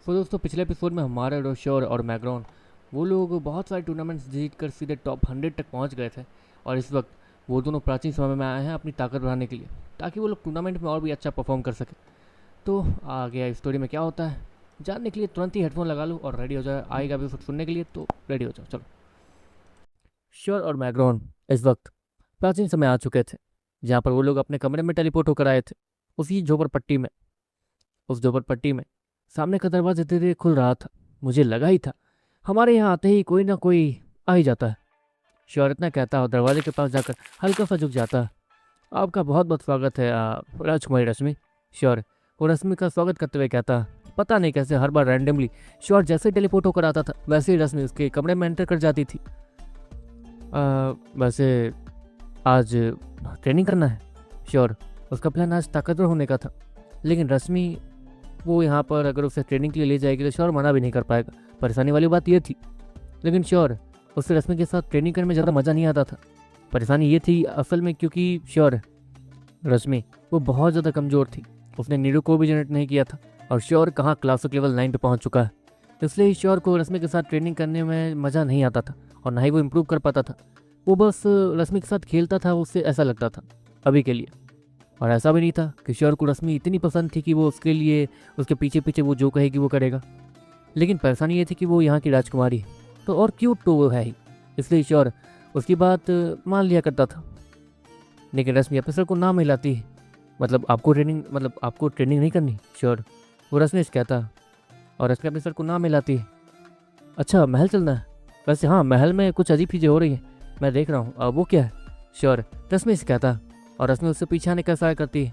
तो दोस्तों पिछले एपिसोड में हमारे रोशोर और मैग्रॉन वो लोग बहुत सारे टूर्नामेंट्स जीत कर सीधे टॉप 100 तक पहुंच गए थे। और इस वक्त वो दोनों प्राचीन समय में आए हैं अपनी ताकत बढ़ाने के लिए, ताकि वो लोग टूर्नामेंट में और भी अच्छा परफॉर्म कर सके। तो आगे स्टोरी में क्या होता है जानने के लिए तुरंत ही हेडफोन लगा लो और रेडी हो जाए आएगा एपिसोड सुनने के लिए। तो रेडी हो जाओ, चलो। श्योर और मैग्रॉन इस वक्त प्राचीन समय आ चुके थे, जहाँ पर वो लोग अपने कमरे में टेलीपोर्ट होकर आए थे। उसी झोपड़पट्टी में उस झोपड़पट्टी में सामने का दरवाजा धीरे धीरे खुल रहा था। मुझे लगा ही था हमारे यहाँ आते ही कोई ना कोई आ ही जाता है। श्योर इतना कहता और दरवाजे के पास जाकर हल्का सा झुक जाता है। आपका बहुत बहुत स्वागत है राजकुमारी रश्मि। श्योर वो रश्मि का स्वागत करते हुए कहता, पता नहीं कैसे हर बार रैंडमली श्योर जैसे ही टेलीपोर्ट होकर आता था वैसे ही रश्मि उसके कमरे में एंटर कर जाती थी। वैसे आज ट्रेनिंग करना है। श्योर उसका प्लान आज ताकतवर होने का था, लेकिन रश्मि वो यहाँ पर अगर उसे ट्रेनिंग के लिए ले जाएगी तो श्योर मना भी नहीं कर पाएगा। परेशानी वाली बात ये थी, लेकिन श्योर उससे रश्मि के साथ ट्रेनिंग करने में ज़्यादा मज़ा नहीं आता था। परेशानी ये थी असल में क्योंकि श्योर रश्मि वो बहुत ज़्यादा कमज़ोर थी। उसने नीरू को भी जनरेट नहीं किया था और श्योर कहाँ क्लासिक लेवल 9 पे पहुँच चुका है। इसलिए श्योर को रश्मि के साथ ट्रेनिंग करने में मज़ा नहीं आता था और ना ही वो इम्प्रूव कर पाता था। वो बस रश्मि के साथ खेलता था, उससे ऐसा लगता था अभी के लिए। और ऐसा भी नहीं था कि श्योर को रश्मि इतनी पसंद थी कि वो उसके लिए उसके पीछे पीछे वो जो कहेगी वो करेगा। लेकिन परेशानी ये थी कि वो यहाँ की राजकुमारी है तो और क्यूट तो वो है ही, इसलिए श्योर उसकी बात मान लिया करता था। लेकिन रश्मि अपने सर को ना मिलाती, मतलब आपको ट्रेनिंग नहीं करनी श्योर, वो रश्मि से कहता। और रश्मि अपने सर को ना मिलाती। अच्छा महल चलना है? वैसे हाँ, महल में कुछ अजीब चीज़ें हो रही हैं, मैं देख रहा हूँ। वो क्या है? श्योर रश्मि से कहता और रश्मि उससे पीछे आने का सहाय करती है।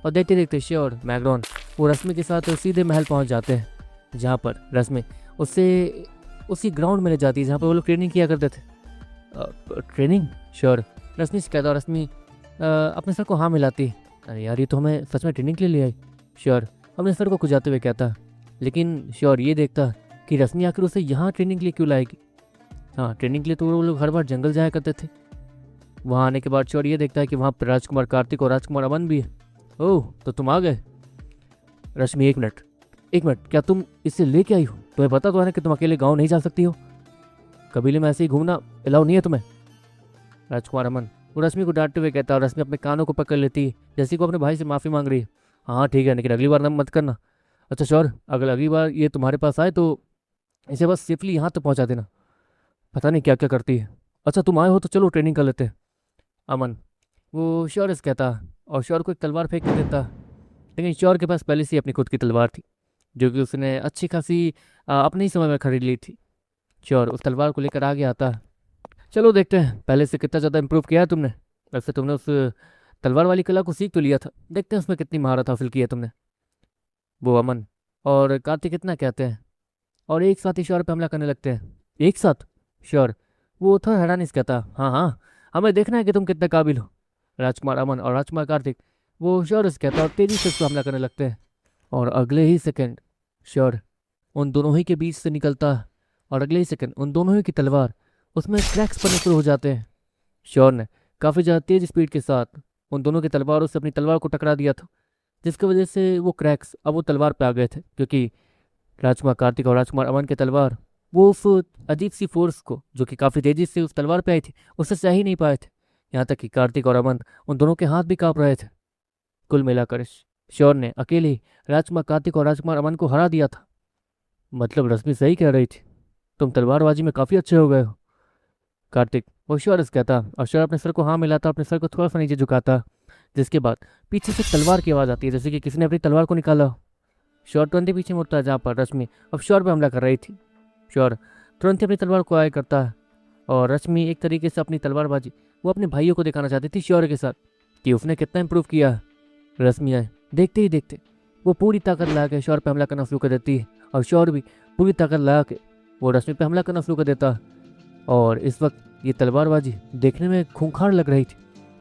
और देखते देखते श्योर मैग्रॉन वो रश्मि के साथ सीधे महल पहुंच जाते हैं, जहाँ पर रश्मि उससे उसी ग्राउंड में ले जाती है जहाँ पर वो लोग ट्रेनिंग किया करते थे। ट्रेनिंग? श्योर रश्मि से कहता और रश्मि अपने सर को हाँ मिलाती। अरे यार, ये तो हमें सच में ट्रेनिंग के लिए ले आई। श्योर अपने सर को खुजाते हुए कहता, लेकिन श्योर ये देखता कि रश्मि आखिर उसे यहाँ ट्रेनिंग के लिए क्यों लाएगी। हाँ, ट्रेनिंग के लिए तो वो लोग हर बार जंगल जाया करते थे। वहाँ आने के बाद श्योर ये देखता है कि वहाँ पर राजकुमार कार्तिक और राजकुमार अमन भी है। ओह, तो तुम आ गए। रश्मि एक मिनट, क्या तुम इससे लेके आई हो? तुम्हें पता तो है ना कि तुम अकेले गांव नहीं जा सकती हो, कबीले में ऐसे ही घूमना अलाउ नहीं है तुम्हें। राजकुमार अमन वो रश्मि को डांटते हुए कहता और रश्मि अपने कानों को पकड़ लेती है जैसे को अपने भाई से माफ़ी मांग रही है। हाँ ठीक है, लेकिन अगली बार ना मत करना। अच्छा श्योर, अगर अगली बार ये तुम्हारे पास आए तो इसे बस सेफली यहाँ तक पहुँचा देना। पता नहीं क्या क्या करती है। अच्छा तुम आए हो तो चलो ट्रेनिंग कर लेते हैं। अमन वो श्योर से कहता और श्योर को एक तलवार फेंक के देता। लेकिन श्योर के पास पहले से ही अपनी खुद की तलवार थी, जो कि उसने अच्छी खासी अपने ही समय में खरीद ली थी। श्योर उस तलवार को लेकर आगे आता। चलो देखते हैं पहले से कितना ज़्यादा इम्प्रूव किया है तुमने। वैसे तुमने उस तलवार वाली कला को सीख तो लिया था, देखते हैं उसमें कितनी महारत हासिल की है तुमने। वो अमन और कार्तिक कितना कहते हैं और एक साथ ही श्योर पर हमला करने लगते हैं। एक साथ? श्योर वो थोड़ा हैरानी से कहता, हाँ हाँ, हमें देखना है कि तुम कितने काबिल हो। राजकुमार अमन और राजकुमार कार्तिक वो श्योर से कहता और तेजी से उसको हमला करने लगते हैं। और अगले ही सेकंड श्योर उन दोनों ही के बीच से निकलता है और अगले ही सेकंड उन दोनों ही की तलवार उसमें क्रैक्स पड़ने शुरू हो जाते हैं। श्योर ने काफ़ी ज़्यादा तेज स्पीड के साथ उन दोनों की तलवारों से अपनी तलवार को टकरा दिया था, जिसकी वजह से वो क्रैक्स अब वो तलवार पे आ गए थे, क्योंकि राजकुमार कार्तिक और राजकुमार अमन की तलवार वो उस अजीब सी फोर्स को जो कि काफ़ी तेजी से उस तलवार पे आई थी उससे सह ही नहीं पाए थे। यहाँ तक कि कार्तिक और अमन उन दोनों के हाथ भी काँप रहे थे। कुल मिलाकर श्योर ने अकेले ही राजकुमार कार्तिक और राजकुमार अमन को हरा दिया था। मतलब रश्मि सही कह रही थी, तुम तलवारबाजी में काफ़ी अच्छे हो गए हो। कार्तिक वो श्योर से कहता और श्योर अपने सर को हाँ मिलाता, अपने सर को थोड़ा सा नीचे झुकाता, जिसके बाद पीछे से तलवार की आवाज़ आती है जैसे कि किसी ने अपनी तलवार को निकाला हो। श्योर तुरंत ही पीछे मुड़ता है जहाँ पर रश्मि अब श्योर पर हमला कर रही थी। श्योर तुरंत ही अपनी तलवार को आगे करता है और रश्मि एक तरीके से अपनी तलवारबाजी वो अपने भाइयों को दिखाना चाहती थी श्योर के साथ कि उसने कितना इंप्रूव किया है। रश्मि आए देखते ही देखते वो पूरी ताकत लगा के श्योर पे हमला करना शुरू कर देती है और श्योर भी पूरी ताकत लगा के वो रश्मि पे हमला करना शुरू कर देता है। और इस वक्त ये तलवारबाजी देखने में खूंखार लग रही थी।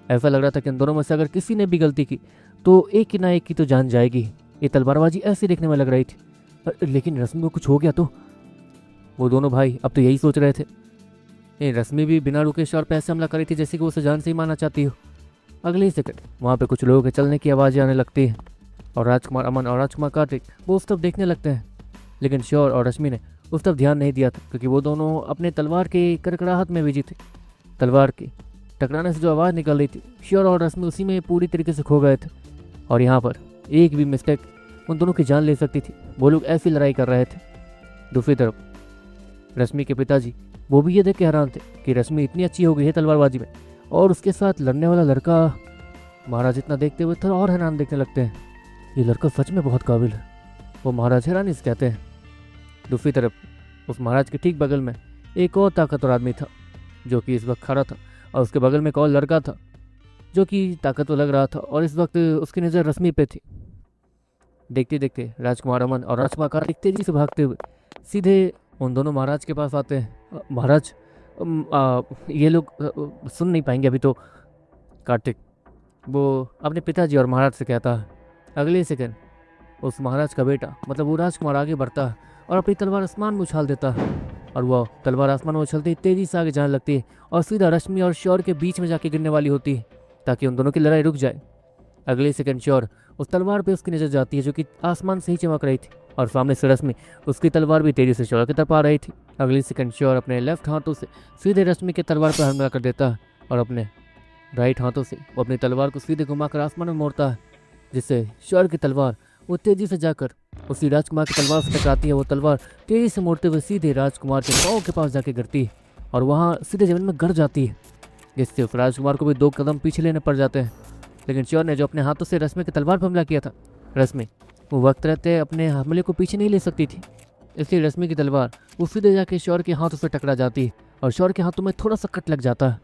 ऐसा लग रहा था कि इन दोनों में से अगर किसी ने भी गलती की तो एक की ना एक की तो जान जाएगी। ये तलवारबाजी ऐसी देखने में लग रही थी। लेकिन रश्मि को कुछ हो गया तो? वो दोनों भाई अब तो यही सोच रहे थे। रश्मि भी बिना रुके श्योर पे ऐसे हमला कर रही थी जैसे कि वो उसे जान से ही मारना चाहती हो। अगले ही सेकंड वहाँ पे कुछ लोगों के चलने की आवाज़ें आने लगती हैं और राजकुमार अमन और राजकुमार कार्तिक वो उस तरफ देखने लगते हैं। लेकिन श्योर और रश्मि ने उस तरफ ध्यान नहीं दिया था, क्योंकि वो दोनों अपने तलवार के कड़कड़ाहट में बिजी थे। तलवार के टकराने से जो आवाज़ निकल रही थी, श्योर और रश्मि उसी में पूरी तरीके से खो गए थे। और यहाँ पर एक भी मिस्टेक उन दोनों की जान ले सकती थी। वो लोग ऐसी लड़ाई कर रहे थे। दूसरी तरफ रश्मि के पिताजी वो भी ये देख के हैरान थे कि रश्मि इतनी अच्छी हो गई है तलवारबाजी में, और उसके साथ लड़ने वाला लड़का। महाराज इतना देखते हुए थोड़ा और हैरान देखने लगते हैं। ये लड़का सच में बहुत काबिल है, वो महाराज हैरानी से कहते हैं। दूसरी तरफ उस महाराज के ठीक बगल में एक और ताकतवर आदमी था, जो कि इस वक्त खड़ा था, और उसके बगल में एक और लड़का था जो कि ताकतवर लग रहा था, और इस वक्त उसकी नज़र रश्मि पे थी। देखते देखते राजकुमार अमन और राजकुमार कार्तिक तेजी से भागते हुए सीधे उन दोनों महाराज के पास आते हैं। महाराज, ये लोग सुन नहीं पाएंगे अभी तो। कार्तिक वो अपने पिताजी और महाराज से कहता है। अगले सेकंड उस महाराज का बेटा मतलब वो राजकुमार आगे बढ़ता है और अपनी तलवार आसमान में उछाल देता है, और वह तलवार आसमान में उछलते ही तेजी से आगे जाने लगती है और सीधा रश्मि और श्योर के बीच में जाके गिरने वाली होती है, ताकि उन दोनों की लड़ाई रुक जाए। अगले सेकंड श्योर उस तलवार पे उसकी नजर जाती है, जो कि आसमान से ही चमक रही थी, और सामने से रश्मि उसकी तलवार भी तेजी से श्योर की तरफ आ रही थी। अगले सेकंड श्योर अपने लेफ्ट हाथों से सीधे रश्मि के तलवार पर हमला कर देता है, और अपने राइट हाथों से वो अपनी तलवार को सीधे घुमाकर आसमान में मोड़ता है, जिससे श्योर की तलवार वो तेजी से जाकर उसी राजकुमार की तलवार से टकराती है। वो तलवार तेजी से मोड़ते हुए सीधे राजकुमार के पाँव के पास जाके गिरती है और वहाँ सीधे जमीन में गिर जाती है, जिससे उस राजकुमार को भी 2 कदम पीछे लेने पड़ जाते हैं। लेकिन श्योर ने जो अपने हाथों से रश्मि की तलवार पर हमला किया था, रश्मि वो वक्त रहते अपने हमले को पीछे नहीं ले सकती थी, इसलिए रश्मि की तलवार वो सीधे जाके श्योर के हाथों से टकरा जाती है और श्योर के हाथों में थोड़ा सा कट लग जाता है।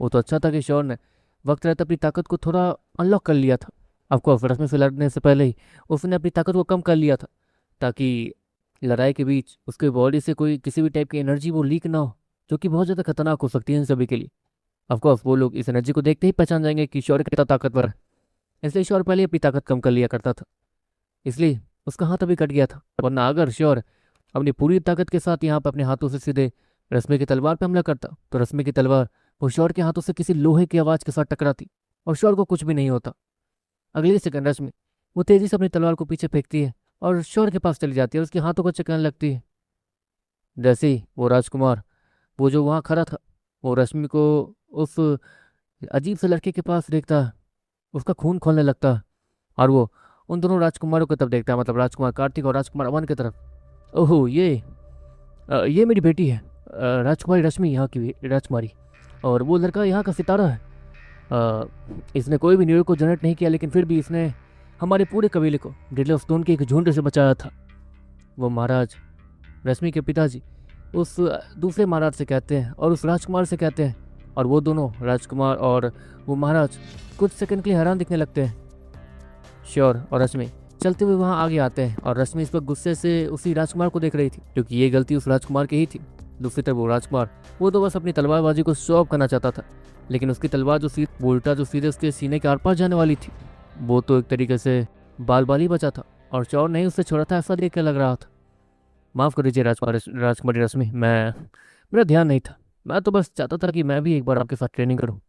वो तो अच्छा था कि श्योर ने वक्त रहते अपनी ताकत को थोड़ा अनलॉक कर लिया था। ऑफकोर्स रश्मि से लड़ने से पहले ही उसने अपनी ताकत को कम कर लिया था, ताकि लड़ाई के बीच उसके बॉडी से कोई किसी भी टाइप की एनर्जी वो लीक ना हो, जो कि बहुत ज़्यादा खतरनाक हो सकती है इन सभी के लिए। ऑफकोर्स वो लोग इस एनर्जी को देखते ही पहचान जाएंगे कि श्योर कितना ताकतवर है, इसलिए श्योर पहले अपनी ताकत कम कर लिया करता था, इसलिए उसका हाथ अभी कट गया था। वरना अगर श्योर अपनी पूरी ताकत के साथ यहाँ पर अपने हाथों से सीधे रश्मि की तलवार पर हमला करता, तो रश्मि की तलवार वो श्योर के हाथों से किसी लोहे की आवाज़ के साथ टकराती और श्योर को कुछ भी नहीं होता। अगली सेकंड रश्मि वो तेजी से अपनी तलवार को पीछे फेंकती है और श्योर के पास चली जाती है और उसके हाथों को चकराने लगती है। जैसे ही वो राजकुमार वो जो वहाँ खड़ा था, वो रश्मि को उस अजीब से लड़के के पास देखता है, उसका खून खोलने लगता है, और वो उन दोनों राजकुमारों की तरफ देखता है, मतलब राजकुमार कार्तिक और राजकुमार अमन की तरफ। ओहो, ये मेरी बेटी है, राजकुमारी रश्मि, यहाँ की राजकुमारी, और वो लड़का यहाँ का सितारा है। इसने कोई भी न्यूयॉर्क को जनरेट नहीं किया, लेकिन फिर भी इसने हमारे पूरे कबीले को डिडले स्टोन के एक झुंड से बचाया था। वो महाराज रश्मि के पिताजी उस दूसरे महाराज से कहते हैं और उस राजकुमार से कहते हैं, और वो दोनों राजकुमार और वो महाराज कुछ सेकंड के लिए हैरान दिखने लगते हैं। श्योर और रश्मि चलते हुए वहाँ आगे आते हैं, और रश्मि इस वक्त गुस्से से उसी राजकुमार को देख रही थी, क्योंकि ये गलती उस राजकुमार की ही थी। दूसरी तरफ वो राजकुमार वो तो बस अपनी तलवारबाजी को शो ऑफ करना चाहता था, लेकिन उसकी तलवार जो उल्टा जो सीधे उसके सीने के आर पार जाने वाली थी, वो तो एक तरीके से बाल ही बचा था, और चौर नहीं उससे छोड़ा था, ऐसा देख कर लग रहा था। माफ़ कर दीजिए राजकुमारी रश्मि, मेरा ध्यान नहीं था, मैं तो बस चाहता था कि मैं भी एक बार आपके साथ ट्रेनिंग करूँ।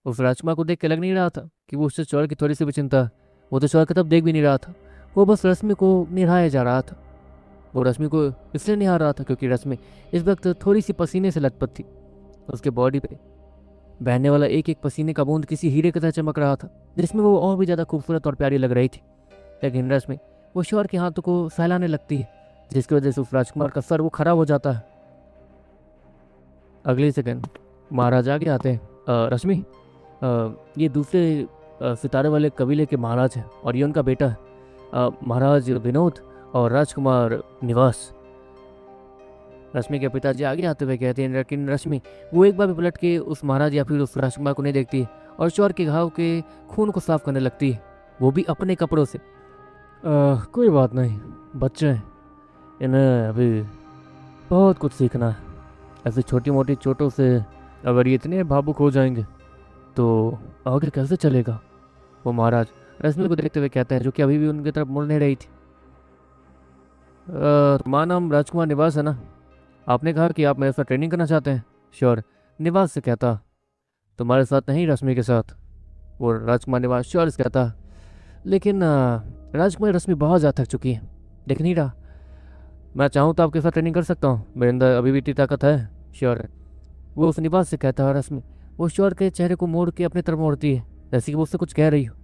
उस राजकुमार को देख के लग नहीं रहा था कि वो उससे चौर की थोड़ी सी भी चिंता है। वो तो चौर की तरफ देख भी नहीं रहा था, वो बस रश्मि को निहारा जा रहा था। वो रश्मि को इसलिए निहार रहा था क्योंकि रश्मि इस वक्त थोड़ी सी पसीने से लथपथ थी। उसके बॉडी पे बहने वाला एक एक पसीने का बूंद किसी हीरे की तरह चमक रहा था, जिसमें वो और भी ज़्यादा खूबसूरत और प्यारी लग रही थी। लेकिन रश्मि वो श्योर के हाथों को सहलाने लगती है, जिसकी वजह से उस राजकुमार का सर वो खराब हो जाता है। अगले सेकंड महाराज आगे आते हैं। रश्मि, ये दूसरे सितारे वाले कबीले के महाराज हैं, और ये उनका बेटा है, महाराज विनोद और राजकुमार निवास। रश्मि के पिताजी आगे आते हुए कहते हैं, लेकिन रश्मि वो एक बार भी पलट के उस महाराज या फिर उस राजकुमार को नहीं देखती, और चौर के घाव के खून को साफ करने लगती है, वो भी अपने कपड़ों से। कोई बात नहीं, बच्चे हैं, इन्हें अभी बहुत कुछ सीखना है। ऐसे छोटी मोटी चोटों से अगर ये इतने भावुक हो जाएंगे तो आगे कैसे चलेगा। वो महाराज रश्मि को देखते हुए कहते हैं, जो कि अभी भी उनकी तरफ मुड़ नहीं रही थी। तुम्हारा नाम राजकुमार निवास है ना? आपने कहा कि आप मेरे साथ ट्रेनिंग करना चाहते हैं। श्योर निवास से कहता, तुम्हारे साथ नहीं, रश्मि के साथ। वो राजकुमार निवास श्योर से कहता, लेकिन राजकुमार रश्मि बहुत ज़्यादा थक चुकी है, देख नहीं रहा, मैं चाहूँ तो आपके साथ ट्रेनिंग कर सकता हूँ, मेरे अंदर अभी भी इतनी ताकत है। श्योर है, वो उस निवास से कहता है। रश्मि वो श्योर के चेहरे को मोड़ के अपनी तरफ मोड़ती है, जैसे कि वो उससे कुछ कह रही हो।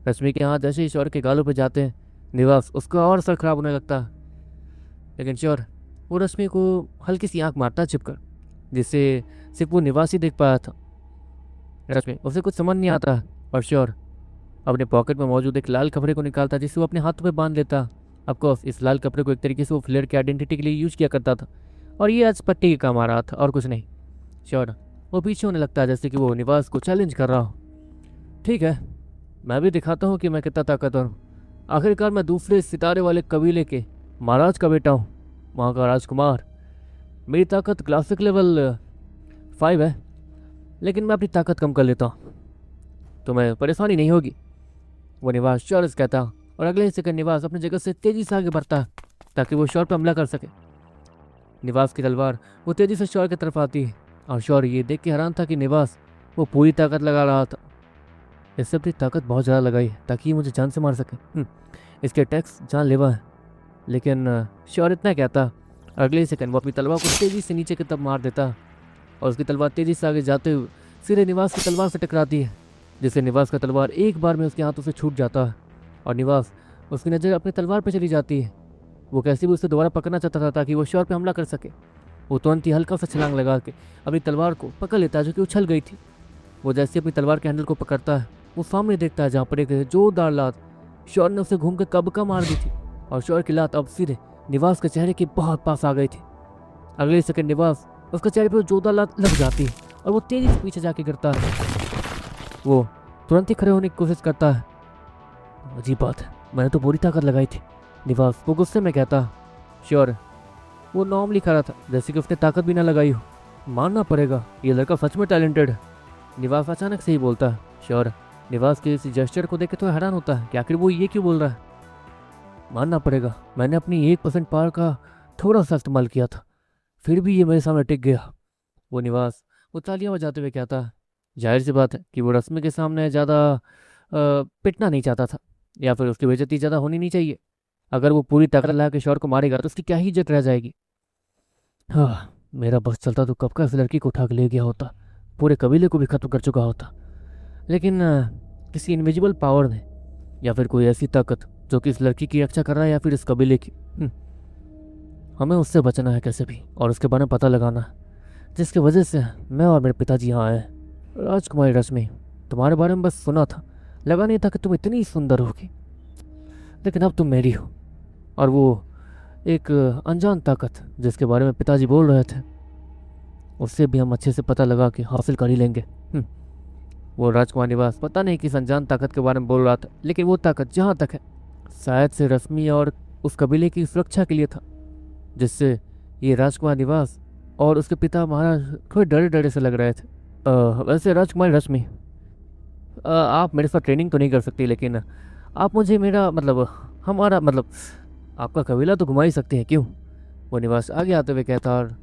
रश्मि के हाथ जैसे ही श्योर के गालों पर जाते हैं, निवास उसका और सर खराब होने लगता है। लेकिन श्योर वो रश्मि को हल्की सी आंख मारता है छिपकर, जिससे सिर्फ वो निवास ही देख पाया था। रश्मि उसे कुछ समझ नहीं आता और श्योर अपने पॉकेट में मौजूद एक लाल कपड़े को निकालता, जिसे वो अपने हाथों पे बांध लेता। ऑफकोर्स इस लाल कपड़े को एक तरीके से वो फ्लेयर की आइडेंटिटी के लिए यूज किया करता था, और ये आज पट्टी के काम आ रहा था और कुछ नहीं। श्योर वो पीछे होने लगता है, जैसे कि वो निवास को चैलेंज कर रहा हो। ठीक है, मैं भी दिखाता हूँ कि मैं कितना ताकतवर हूँ। आखिरकार मैं दूसरे सितारे वाले कबीले के महाराज का बेटा हूँ, वहाँ का राजकुमार। मेरी ताकत क्लासिक लेवल 5 है, लेकिन मैं अपनी ताकत कम कर लेता हूँ, तुम्हें परेशानी नहीं होगी, वो निवास श्योर से कहता। और अगले ही सेकंड निवास अपनी जगह से तेजी से आगे बढ़ता है ताकि वो श्योर पर हमला कर सके। निवास की तलवार वो तेजी से श्योर की तरफ आती है, और श्योर ये देख के हैरान था कि निवास वो पूरी ताकत लगा रहा था। इससे अपनी ताकत बहुत ज़्यादा लगाई है ताकि ये मुझे जान से मार सके। इसके अटैक्स जानलेवा है। लेकिन श्योर इतना कहता, अगले ही सेकंड वो अपनी तलवार को तेजी से नीचे की तरफ मार देता, और उसकी तलवार तेजी से आगे जाते हुए सीधे निवास की तलवार से टकराती है, जिससे निवास का तलवार एक बार में उसके हाथों से छूट जाता है। और निवास उसकी नज़र अपनी तलवार पर चली जाती है। वो कैसे भी उसे दोबारा पकड़ना चाहता था ताकि वो श्योर पे हमला कर सके। वो तुरंत ही हल्का सा छलांग लगा के अपनी तलवार को पकड़ लेता है, जो कि उछल गई थी। वो जैसे अपनी तलवार के हैंडल को पकड़ता है, वो सामने देखता है जहाँ पर एक जोरदार लात श्योर ने उसे घूम के कब का मार दी थी, और श्योर की लात अब सीधे निवास के चेहरे के बहुत पास आ गई थी। अगले सेकंड निवास उसके चेहरे पर जोरदार लात लग जाती है, और वो तेजी से पीछे जाके गिरता है। वो तुरंत ही खड़े होने की कोशिश करता है। अजीब बात है, मैंने तो पूरी ताकत लगाई थी, निवास वो गुस्से में कहता। श्योर वो नॉर्मली खड़ा था, जैसे कि उसने ताकत भी ना लगाई हो। मानना पड़ेगा, ये लड़का सच में टैलेंटेड है, निवास अचानक से ही बोलता है। श्योर निवास के इस जेस्चर को देख के तो हैरान होता है कि आखिर वो ये क्यों बोल रहा है। मानना पड़ेगा, मैंने अपनी 1% पावर का थोड़ा सा इस्तेमाल किया था, फिर भी ये मेरे सामने टिक गया, वो निवास वो तालियां बजाते हुए कहता है। जाहिर सी बात है कि वो रश्मि के सामने ज़्यादा पिटना नहीं चाहता था, या फिर उसकी बेइज्जती ज़्यादा होनी नहीं चाहिए। अगर वो पूरी ताकत लगा के श्योर को मारेगा तो उसकी क्या ही इज्जत रह जाएगी। हाँ, मेरा बस चलता तो कब का इस लड़की को उठा के ले गया होता, पूरे कबीले को भी खत्म कर चुका होता। लेकिन किसी इनविजिबल पावर ने, या फिर कोई ऐसी ताकत जो कि इस लड़की की रक्षा कर रहा है, या फिर इस कबीले की, हमें उससे बचना है कैसे भी, और उसके बारे में पता लगाना है, जिसकी वजह से मैं और मेरे पिताजी यहाँ आए। राजकुमारी रश्मि, तुम्हारे बारे में बस सुना था, लगा नहीं था कि तुम इतनी सुंदर होगी, लेकिन अब तुम मेरी हो। और वो एक अनजान ताकत जिसके बारे में पिताजी बोल रहे थे, उससे भी हम अच्छे से पता लगा के हासिल कर ही लेंगे। वो राजकुमार निवास पता नहीं किस अनजान ताकत के बारे में बोल रहा था, लेकिन वो ताकत जहाँ तक है शायद से रश्मि और उस कबीले की सुरक्षा के लिए था, जिससे ये राजकुमार निवास और उसके पिता महाराज थोड़े डरे डरे से लग रहे थे। वैसे राजकुमारी रश्मि, आप मेरे साथ ट्रेनिंग तो नहीं कर सकती, लेकिन आप मुझे मेरा मतलब हमारा मतलब आपका कबीला तो घुमा ही सकते हैं, क्यों, वो निवास आगे आते हुए कहता। और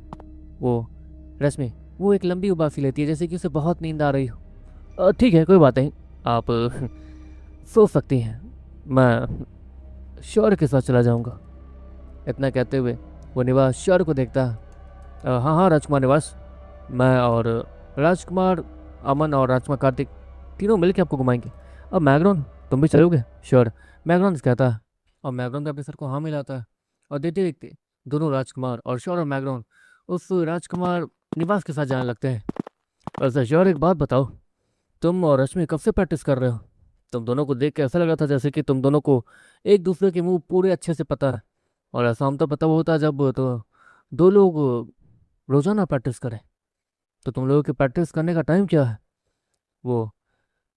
वो रश्मि वो एक लंबी उबासी लेती है, जैसे कि उसे बहुत नींद आ रही हो। ठीक है, कोई बात नहीं, आप सो सकती हैं, मैं श्योर के साथ चला जाऊंगा। इतना कहते हुए वो निवास श्योर को देखता। हाँ हाँ राजकुमार निवास, मैं और राजकुमार अमन और राजकुमार कार्तिक तीनों मिलकर आपको घुमाएंगे। अब मैग्रॉन तुम भी चलोगे? श्योर, मैग्रॉन कहता है, और मैग्रॉन अपने सर को हाँ मिलाता है। और देखते देखते दोनों राजकुमार और श्योर और मैग्रॉन उस राजकुमार निवास के साथ जाने लगते हैं। वैसे श्योर एक बात बताओ, तुम और रश्मि कब से प्रैक्टिस कर रहे हो? तुम दोनों को देख के ऐसा लग रहा था जैसे कि तुम दोनों को एक दूसरे के मुंह पूरे अच्छे से पता है, और ऐसा हम तो पता वो होता जब तो दो लोग रोजाना प्रैक्टिस करें। तो तुम लोगों की प्रैक्टिस करने का टाइम क्या है? वो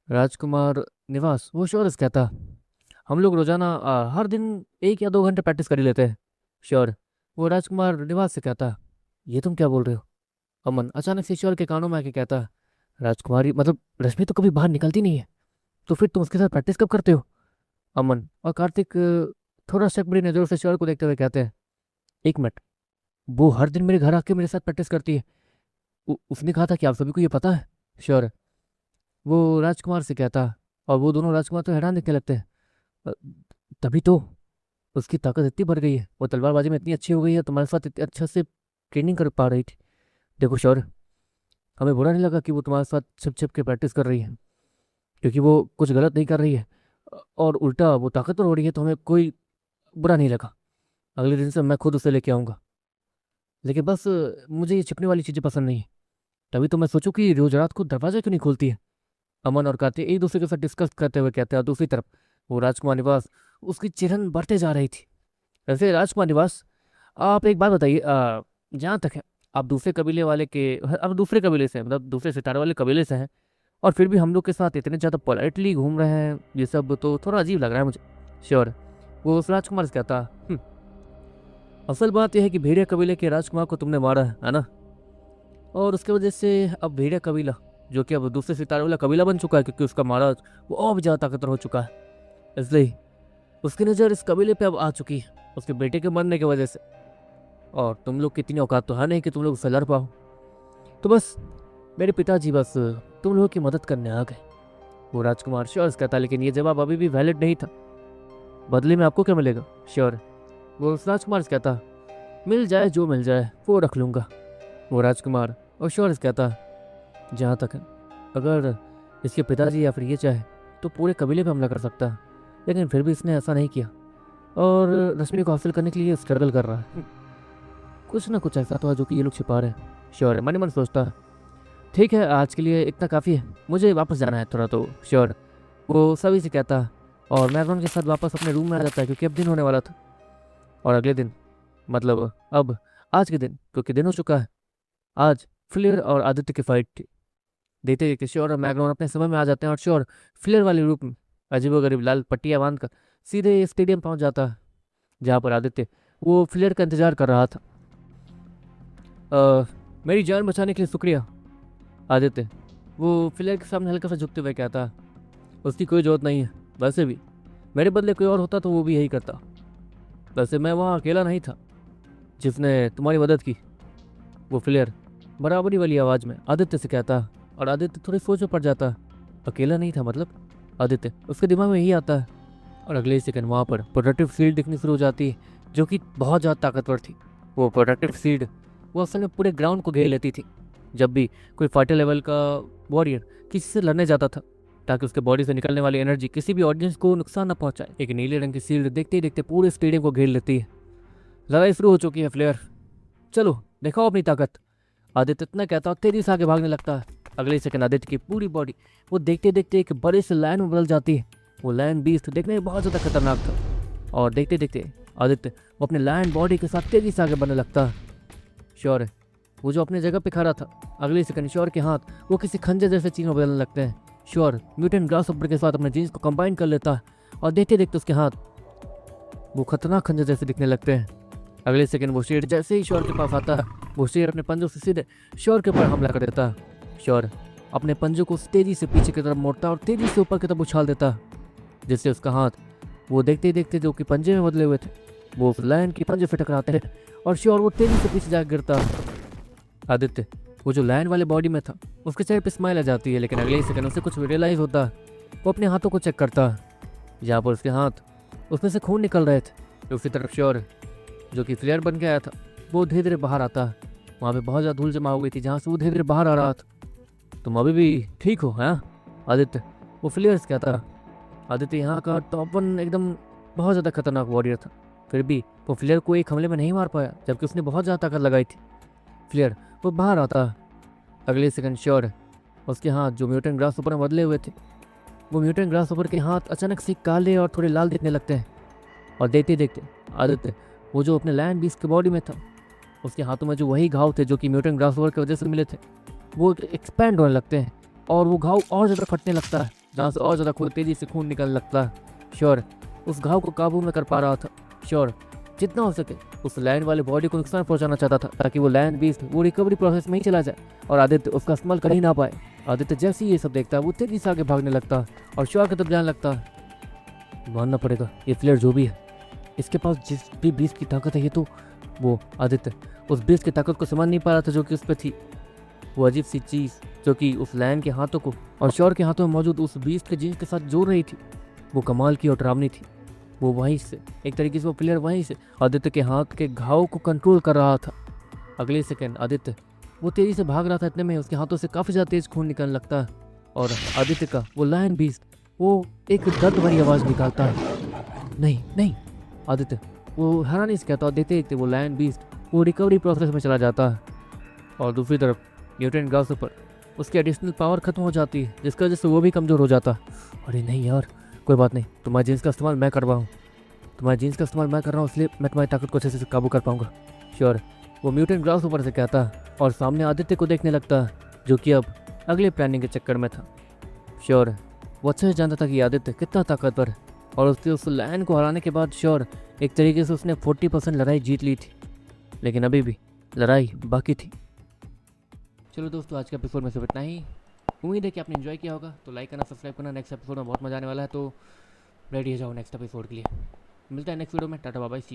राजकुमार निवास वो श्योर कहता, हम लोग रोजाना हर दिन 1 या 2 घंटे प्रैक्टिस कर ही लेते हैं। श्योर वो राजकुमार निवास से कहता। ये तुम क्या बोल रहे हो? अमन अचानक से श्योर के कानों में आके कहता, राजकुमारी मतलब रश्मि तो कभी बाहर निकलती नहीं है, तो फिर तुम उसके साथ प्रैक्टिस कब करते हो? अमन और कार्तिक थोड़ा शक बड़ी नज़रों से श्योर को देखते हुए कहते हैं, 1 मिनट, वो हर दिन मेरे घर आके मेरे साथ प्रैक्टिस करती है। उसने कहा था कि आप सभी को ये पता है? श्योर वो राजकुमार से कहता, और वो दोनों राजकुमार तो हैरान दिखने लगते हैं। "अ, तभी तो उसकी ताकत इतनी बढ़ गई है, वो तलवारबाजी में इतनी अच्छी हो गई है, तुम्हारे साथ इतने अच्छा से ट्रेनिंग कर पा रही थी। देखो शौर्य, हमें बुरा नहीं लगा कि वो तुम्हारे साथ छिप छिप के प्रैक्टिस कर रही है, क्योंकि वो कुछ गलत नहीं कर रही है, और उल्टा वो ताकतवर हो रही है, तो हमें कोई बुरा नहीं लगा। अगले दिन से मैं खुद उसे लेके आऊँगा। लेकिन बस मुझे ये छिपने वाली चीज़ें पसंद नहीं है। तभी तो मैं सोचूं कि रोज रात को दरवाजा क्यों नहीं खोलती है। अमन और कार्तिक एक दूसरे के साथ डिस्कस करते हुए कहते हैं, और दूसरी तरफ वो राजकुमार निवास, उसकी चिढ़न बढ़ते जा रही थी। वैसे राजकुमार निवास, आप एक बात बताइए, जहाँ तक है, आप दूसरे कबीले वाले के, अब दूसरे कबीले से हैं, मतलब दूसरे सितारे वाले कबीले से हैं, और फिर भी हम लोग के साथ इतने ज़्यादा पोलाइटली घूम रहे हैं, ये सब तो थोड़ा अजीब लग रहा है मुझे। श्योर, वो उस राजकुमार से कहता, असल बात यह है कि भेड़िया कबीले के राजकुमार को तुमने मारा है ना, और उसकी वजह से अब भेड़िया कबीला, जो कि अब दूसरे सितारे वाला कबीला बन चुका है, क्योंकि उसका महाराज वो और भी ज़्यादा ताकतवर हो चुका है, इसलिए उसकी नज़र इस कबीले पे अब आ चुकी है, उसके बेटे के मरने की वजह से। और तुम लोग की इतनी औकात तो है नहीं कि तुम लोग उससे लड़ पाओ। तो बस मेरे पिताजी बस तुम लोगों की मदद करने आ गए। वो राजकुमार श्योर कहता, लेकिन ये जवाब अभी भी वैलिड नहीं था। बदले में आपको क्या मिलेगा? श्योर, वो उस राजकुमार से कहता, मिल जाए जो मिल जाए वो रख लूँगा। वो राजकुमार और श्योर कहता, जहाँ तक है, अगर इसके पिताजी या फिर ये चाहे तो पूरे कबीले पे हमला कर सकता है, लेकिन फिर भी इसने ऐसा नहीं किया, और रश्मि को हासिल करने के लिए स्ट्रगल कर रहा है। कुछ ना कुछ ऐसा तो है जो कि ये लोग छिपा रहे हैं। श्योर मन ही मन सोचता है, ठीक है आज के लिए इतना काफ़ी है, मुझे वापस जाना है थोड़ा। तो श्योर वो सभी से कहता, और मैगन के साथ वापस अपने रूम में आ जाता है, क्योंकि अब दिन होने वाला था। और अगले दिन, मतलब अब आज के दिन, क्योंकि दिन हो चुका है, आज फ्लेयर और आदित्य की फाइट थी। देखते देखते श्योर और मैग्नोन अपने समय में आ जाते हैं, और श्योर फ्लेयर वाले रूप में अजीबोगरीब लाल पट्टियाँ बांधकर सीधे स्टेडियम पहुंच जाता है, जहाँ पर आदित्य वो फ्लेयर का इंतजार कर रहा था। मेरी जान बचाने के लिए शुक्रिया आदित्य, वो फ्लेयर के सामने हल्का सा झुकते हुए कहता, उसकी कोई जरूरत नहीं है, वैसे भी मेरे बदले कोई और होता तो वो भी यही करता। वैसे मैं वहाँ अकेला नहीं था जिसने तुम्हारी मदद की। वो फ्लेयर बराबरी वाली आवाज़ में आदित्य से कहता, और आदित्य थोड़ी सोच में पड़ जाता, अकेला नहीं था मतलब? आदित्य, उसके दिमाग में यही आता है। और अगले ही सेकंड वहाँ पर प्रोटेक्टिव शील्ड दिखनी शुरू हो जाती है, जो कि बहुत ज़्यादा ताकतवर थी। वो प्रोटेक्टिव शील्ड वो असल में पूरे ग्राउंड को घेर लेती थी जब भी कोई फाइटर लेवल का वॉरियर किसी से लड़ने जाता था, ताकि उसके बॉडी से निकलने वाली एनर्जी किसी भी ऑडियंस को नुकसान न पहुंचाए। एक नीले रंग की शील्ड देखते ही देखते पूरे स्टेडियम को घेर लेती है। लड़ाई शुरू हो चुकी है फ्लेयर, चलो दिखाओ अपनी ताकत। आदित्य इतना कहता और तेजी से आगे भागने लगता है। अगले सेकंड आदित्य की पूरी बॉडी वो देखते देखते एक बड़े से लायन में बदल जाती है। वो लायन बीस्ट देखने में बहुत ज़्यादा खतरनाक था, और देखते देखते आदित्य वो अपने लायन बॉडी के साथ तेजी से आगे बढ़ने लगता है। श्योर है, वो जो अपनी जगह पे खड़ा था, अगले सेकंड श्योर के हाथ वो किसी खंजर जैसे चीज़ में बदलने लगते हैं। श्योर म्यूटेंट ग्रासहॉपर के साथ अपने जीन्स को कंबाइन कर लेता है, और देखते देखते उसके हाथ वो खतरनाक खंजर जैसे दिखने लगते हैं। अगले सेकंड वो शेर जैसे ही श्योर के पास आता है, वो शेर अपने पंजों से सीधे श्योर के ऊपर हमला कर देता है। श्योर अपने पंजों को तेजी से पीछे की तरफ मोड़ता और तेजी से ऊपर की तरफ उछाल देता है, जिससे उसका हाथ वो देखते ही देखते जो कि पंजे में बदले हुए थे वो उस लायन के पंजे से टकराते हैं, और श्योर वो तेजी से पीछे जाकर गिरता है। आदित्य वो जो लायन वाले बॉडी में था उसके चेहरे पे स्माइल आ जाती है, लेकिन अगले ही सेकंड उसे कुछ रियलाइज होता है। वो अपने हाथों को चेक करता है, जहाँ पर उसके हाथ उसमें से खून निकल रहे थे। दूसरी तरफ श्योर जो कि फ्लेयर बन के आया था वो धीरे धीरे बाहर आता है। वहाँ पे बहुत ज़्यादा धूल जमा हो गई थी, जहाँ से वो धीरे धीरे बाहर आ रहा था। तुम अभी भी ठीक हो? हाँ आदित्य, वो फ्लेयर से कहता। आदित्य यहाँ का टॉप वन एकदम बहुत ज़्यादा खतरनाक वॉरियर था, फिर भी वो फ्लेयर को एक हमले में नहीं मार पाया, जबकि उसने बहुत ज़्यादा ताकत लगाई थी। फ्लेयर वो बाहर आता। अगले सेकंड श्योर उसके हाथ जो म्यूटेंट ग्रासहॉपर में बदले हुए थे, वो म्यूटेंट ग्रासहॉपर के हाथ अचानक से काले और थोड़े लाल दिखने लगते हैं, और देखते देखते आदित्य वो जो अपने लायन बीस्ट के बॉडी में था उसके हाथों में जो वही घाव थे जो कि म्यूटेंट ग्रासहॉपर की वजह से मिले थे वो एक्सपैंड होने लगते हैं, और वो घाव और ज़्यादा फटने लगता है, जहाँ से और ज़्यादा खून तेज़ी से खून निकलने लगता है। श्योर उस घाव को काबू में कर पा रहा था। श्योर जितना हो सके उस लायन वाले बॉडी को नुकसान पहुंचाना चाहता था, ताकि वो लायन बीस्ट वो रिकवरी प्रोसेस में ही चला जाए और आदित्य उसका इस्तेमाल कर ही ना पाए। आदित्य जैसे ही ये सब देखता है वो तेजी से आगे भागने लगता है और श्योर की तरफ जाने लगता है। मानना पड़ेगा ये फ्लेयर जो भी है, इसके पास जिस भी बीस्ट की ताकत है, ये तो वो आदित्य उस बीस्ट की ताकत को समझ नहीं पा रहा था जो कि उस पर थी। वो अजीब सी चीज़ जो कि उस लायन के हाथों को और श्योर के हाथों में मौजूद उस बीस्ट के जीन्स के साथ जोड़ रही थी, वो कमाल की और डरावनी थी। वो वहीं से, एक तरीके से वो प्लेयर वहीं से आदित्य के हाथ के घाव को कंट्रोल कर रहा था। अगले सेकंड आदित्य वो तेज़ी से भाग रहा था, इतने में उसके हाथों से काफ़ी ज़्यादा तेज़ खून निकलने लगता है और आदित्य का वो लायन बीस्ट वो एक दर्द भरी आवाज़ निकालता है। नहीं नहीं, आदित्य वो हैरानी से कहता, और देखते देखते वो लायन बीस्ट वो रिकवरी प्रोसेस में चला जाता है। और दूसरी तरफ म्यूटेंट ग्रासहॉपर उसकी एडिशनल पावर खत्म हो जाती है, जिसकी वजह से वो भी कमज़ोर हो जाता है। अरे नहीं यार, कोई बात नहीं, तुम्हारे जीन्स का इस्तेमाल मैं कर रहा हूँ, तुम्हारे जीन्स का इस्तेमाल मैं कर रहा हूँ, इसलिए मैं तुम्हारी ताकत को अच्छे से काबू कर पाऊंगा। श्योर, वो म्यूटेंट ग्रासहॉपर से कहता है और सामने आदित्य को देखने लगता है, जो कि अब अगले प्लानिंग के चक्कर में था। श्योर, वो अच्छे से जानता था कि आदित्य कितना ताकतवर है और उसके उस लायन को हराने के बाद श्योर एक तरीके से उसने 40% लड़ाई जीत ली थी, लेकिन अभी भी लड़ाई बाकी थी। चलो दोस्तों, आज के एपिसोड में सिर्फ इतना ही। उम्मीद है कि आपने एंजॉय किया होगा, तो लाइक करना, सब्सक्राइब करना। नेक्स्ट एपिसोड में बहुत मजा आने वाला है, तो रेडी हो जाओ नेक्स्ट एपिसोड के लिए। मिलता है नेक्स्ट वीडियो में। Tata bye bye, see you.